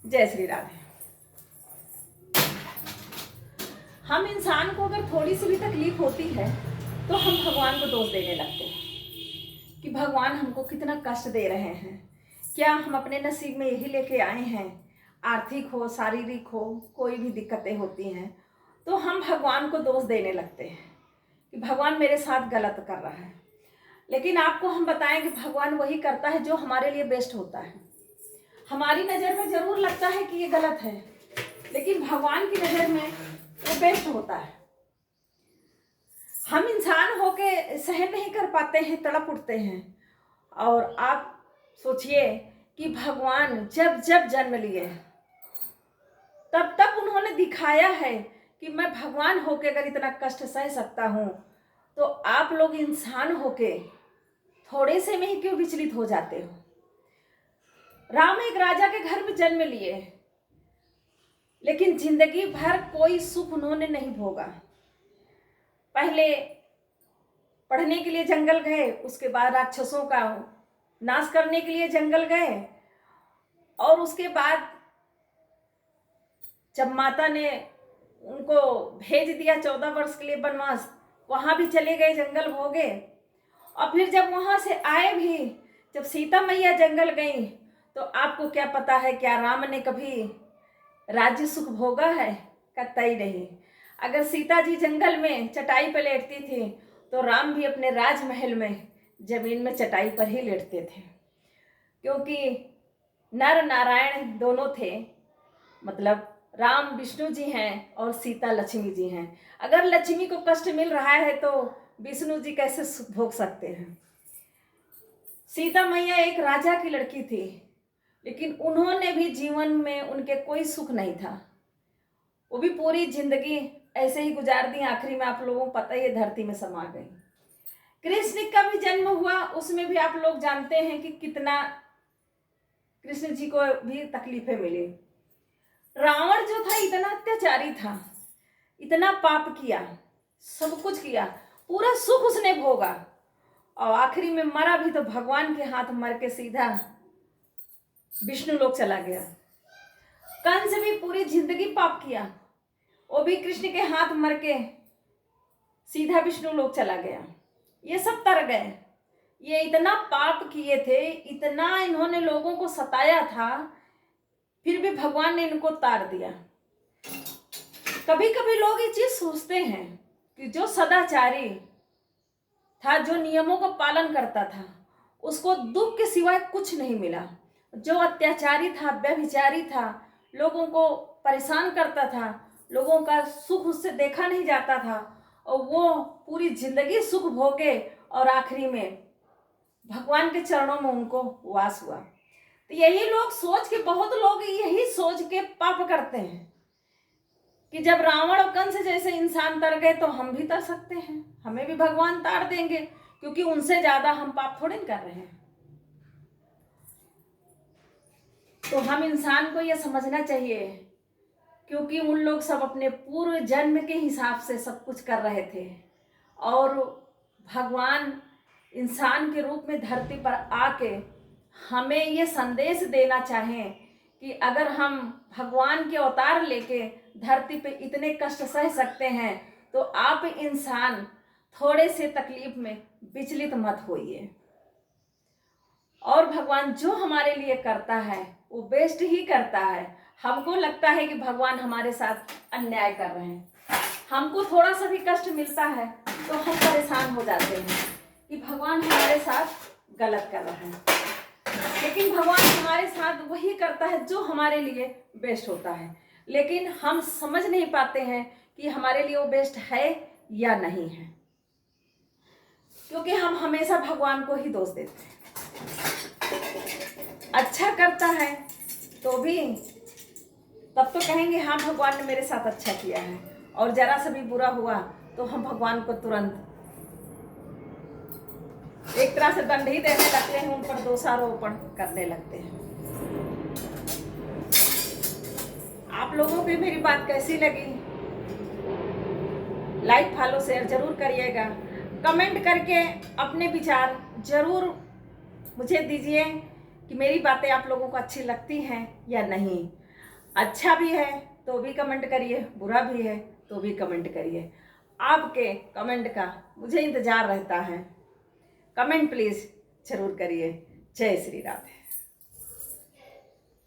जय श्री राधे। हम इंसान को अगर थोड़ी सी भी तकलीफ होती है तो हम भगवान को दोष देने लगते हैं कि भगवान हमको कितना कष्ट दे रहे हैं। क्या हम अपने नसीब में यही लेके आए हैं? आर्थिक हो, शारीरिक हो, कोई भी दिक्कतें होती हैं तो हम भगवान को दोष देने लगते हैं कि भगवान मेरे साथ गलत कर रहा है। लेकिन आपको हम बताएं कि भगवान वही करता है जो हमारे लिए बेस्ट होता है। हमारी नज़र में ज़रूर लगता है कि ये गलत है, लेकिन भगवान की नज़र में वो बेस्ट होता है। हम इंसान होके सहन नहीं कर पाते हैं, तड़प उठते हैं। और आप सोचिए कि भगवान जब जब जन्म लिए तब तब उन्होंने दिखाया है कि मैं भगवान होके अगर इतना कष्ट सह सकता हूँ तो आप लोग इंसान होके थोड़े से में ही क्यों विचलित हो जाते हो। राम एक राजा के घर में जन्म लिए, लेकिन जिंदगी भर कोई सुख उन्होंने नहीं भोगा। पहले पढ़ने के लिए जंगल गए, उसके बाद राक्षसों का नाश करने के लिए जंगल गए, और उसके बाद जब माता ने उनको भेज दिया 14 वर्ष के लिए वनवास, वहां भी चले गए, जंगल भोगे। और फिर जब वहां से आए भी, जब सीता मैया जंगल गई, तो आपको क्या पता है क्या राम ने कभी राज्य सुख भोगा है? कतई नहीं। अगर सीता जी जंगल में चटाई पर लेटती थी तो राम भी अपने राजमहल में जमीन में चटाई पर ही लेटते थे, क्योंकि नर नारायण दोनों थे। मतलब राम विष्णु जी हैं और सीता लक्ष्मी जी हैं। अगर लक्ष्मी को कष्ट मिल रहा है तो विष्णु जी कैसे सुख भोग सकते हैं? सीता मैया एक राजा की लड़की थी, लेकिन उन्होंने भी जीवन में उनके कोई सुख नहीं था। वो भी पूरी जिंदगी ऐसे ही गुजार दी। आखिरी में आप लोगों को पता ही है, धरती में समा गई। कृष्ण का भी जन्म हुआ, उसमें भी आप लोग जानते हैं कि कितना कृष्ण जी को भी तकलीफें मिली। रावण जो था इतना अत्याचारी था, इतना पाप किया, सब कुछ किया, पूरा सुख उसने भोगा, और आखिरी में मरा भी तो भगवान के हाथ मर के सीधा विष्णु लोक चला गया। कंस भी पूरी जिंदगी पाप किया, वो भी कृष्ण के हाथ मर के सीधा विष्णु लोक चला गया। ये सब तर गए। ये इतना पाप किए थे, इतना इन्होंने लोगों को सताया था, फिर भी भगवान ने इनको तार दिया। कभी कभी लोग ये चीज सोचते हैं कि जो सदाचारी था, जो नियमों का पालन करता था, उसको दुख के सिवाय कुछ नहीं मिला। जो अत्याचारी था, व्यभिचारी था, लोगों को परेशान करता था, लोगों का सुख उससे देखा नहीं जाता था, और वो पूरी जिंदगी सुख भोगे और आखिरी में भगवान के चरणों में उनको वास हुआ। तो यही लोग सोच के, बहुत लोग यही सोच के पाप करते हैं कि जब रावण और कंस जैसे इंसान तर गए तो हम भी तर सकते हैं, हमें भी भगवान तार देंगे, क्योंकि उनसे ज्यादा हम पाप थोड़े कर रहे हैं। तो हम इंसान को यह समझना चाहिए, क्योंकि उन लोग सब अपने पूर्व जन्म के हिसाब से सब कुछ कर रहे थे, और भगवान इंसान के रूप में धरती पर आके हमें ये संदेश देना चाहें कि अगर हम भगवान के अवतार लेके धरती पे इतने कष्ट सह सकते हैं तो आप इंसान थोड़े से तकलीफ में विचलित मत होइए। और भगवान जो हमारे लिए करता है वो बेस्ट ही करता है। हमको लगता है कि भगवान हमारे साथ अन्याय कर रहे हैं, हमको थोड़ा सा भी कष्ट मिलता है तो हम परेशान हो जाते हैं कि भगवान हमारे साथ गलत कर रहे हैं। लेकिन भगवान हमारे साथ वही करता है जो हमारे लिए बेस्ट होता है, लेकिन हम समझ नहीं पाते हैं कि हमारे लिए वो बेस्ट है या नहीं है, क्योंकि हम हमेशा भगवान को ही दोष देते हैं। अच्छा करता है तो भी तब तो कहेंगे हाँ भगवान ने मेरे साथ अच्छा किया है, और जरा सा भी बुरा हुआ तो हम भगवान को तुरंत एक तरह से दंड ही देने लगते हैं, उन पर दोषारोपण करने लगते हैं। आप लोगों को मेरी बात कैसी लगी? लाइक, फॉलो, शेयर जरूर करिएगा। कमेंट करके अपने विचार जरूर मुझे दीजिए कि मेरी बातें आप लोगों को अच्छी लगती हैं या नहीं। अच्छा भी है तो भी कमेंट करिए, बुरा भी है तो भी कमेंट करिए। आपके कमेंट का मुझे इंतज़ार रहता है। कमेंट प्लीज़ ज़रूर करिए। जय श्री राधे।